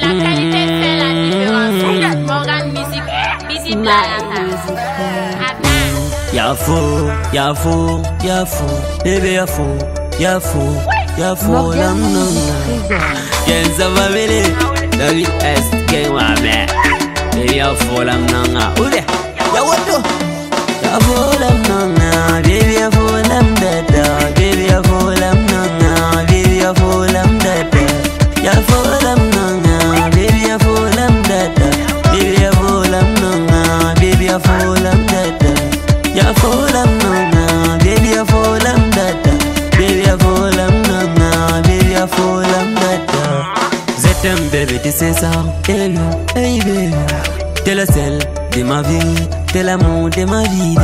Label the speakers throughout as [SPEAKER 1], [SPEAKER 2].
[SPEAKER 1] La qualité fait la différence. Morgan Music, Busy Planeta.
[SPEAKER 2] Y'a faux, bébé y'a faux, la Quel ça va venir? David S, quel ma mère. Bébé y'a faux la mnanga. Oulé, y'a wato. Y'a faux la mnanga, bébé y'a faux la mdata. Bébé y'a faux la mnanga, bébé y'a faux la mdata. Y'a faux la mnanga, bébé y'a faux la mdata. Bébé y'a faux la mnanga, bébé y'a faux la mdata. Y'a faux la mnanga, bébé y'a faux la mdata. Bébé y'a faux la mnanga, bébé y'a faux la mdata. Je t'aime bébé, tu sais ça. Hello, hey baby. T'es la seule de ma vie, t'es l'amour de ma vie.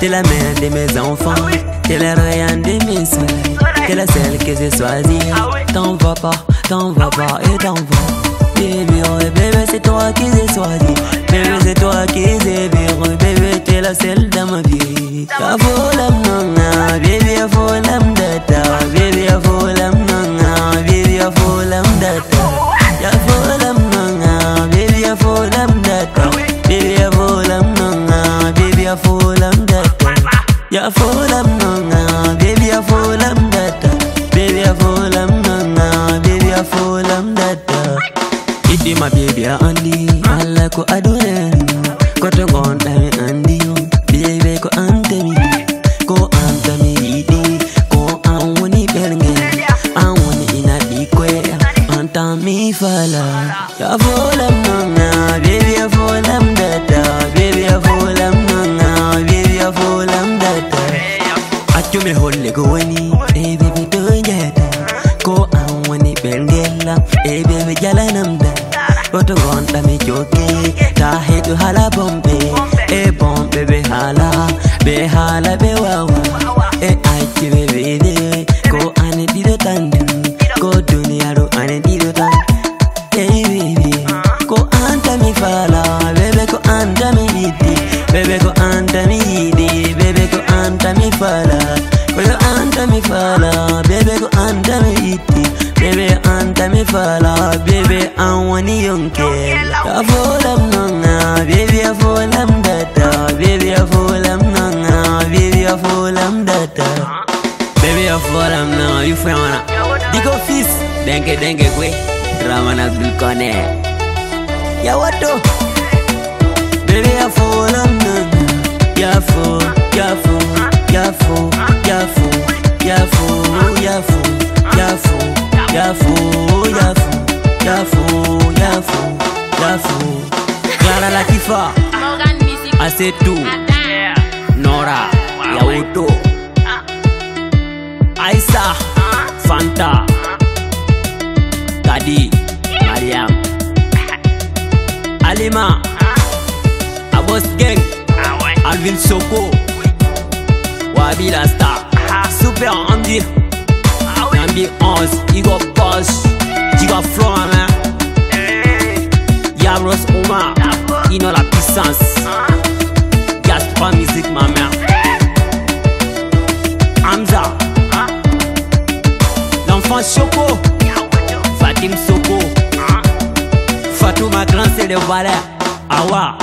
[SPEAKER 2] T'es la mère de mes enfants, t'es la reine de mes soeurs. T'es la seule que j'ai choisie. T'en vas pas et t'en vas. Baby, oh bébé, c'est toi qui j'ai choisi. Bébé, c'est toi qui j'ai vu. Bébé, t'es la seule dans ma vie. Y'a faux la mnanga, baby, y'a faux la mdata. Baby, y'a faux la mnanga, baby, y'a faux la mdata. Y'a faux la mnanga, baby, y'a faux la mdata. Baby, y'a faux la mnanga, baby, y'a faux la mdata. Y'a faux la mnanga, baby, y'a faux la mdata. Baby, y'a faux la mnanga, baby, y'a faux la mdata. Iti my baby Andy, alla ko adore. Ko to gonta mi Andy, baby ko antemi idi, ko anwoni berge, anwoni ina dikwe, antami fala. Ya fola mnanga, baby ya fola mdata, baby ya fola mnanga, baby ya fola mdata. Achu me holle go wani, baby to njata, ko anwoni bergela, baby jala namda. Koto gonta mi joke, ta hetu hala bombe, bombe be hala be wawa, achi be vede, ko ane dido tandu, ko dunia ro ane dido tandu. Hey baby, ko anta mi fala, bebe ko anta mi iti, bebe ko anta mi iti, bebe ko anta mi fala, ko anta mi fala, bebe ko anta mi iti. Baby, anta mi fala, baby, anwani yonke. Ya fola mnanga, baby, ya fola mdata. Baby, ya fola mnanga, baby, ya fola mdata. Baby, ya fola mnanga, you fwana. Digo fis, dengue kwe, drama na bilkone. Ya wato. Baby, ya fola mnanga, ya fo. Clara Latifa,
[SPEAKER 1] Morgan Music,
[SPEAKER 2] Asetu, Nora, Yaoto, Aisa, Fanta, Kadi, Mariam, Alima, Abos Gang, Alvin Soko, Wabi Lasta, Super Andy, Nambi 11, Igor Boss, Giga Flow, Yabros Omar, Ino la puissance, Gaspard Music ma mère, Hamza, l'enfant Choco, Fatim Soko, Fatou ma grand c'est le valet, Awa.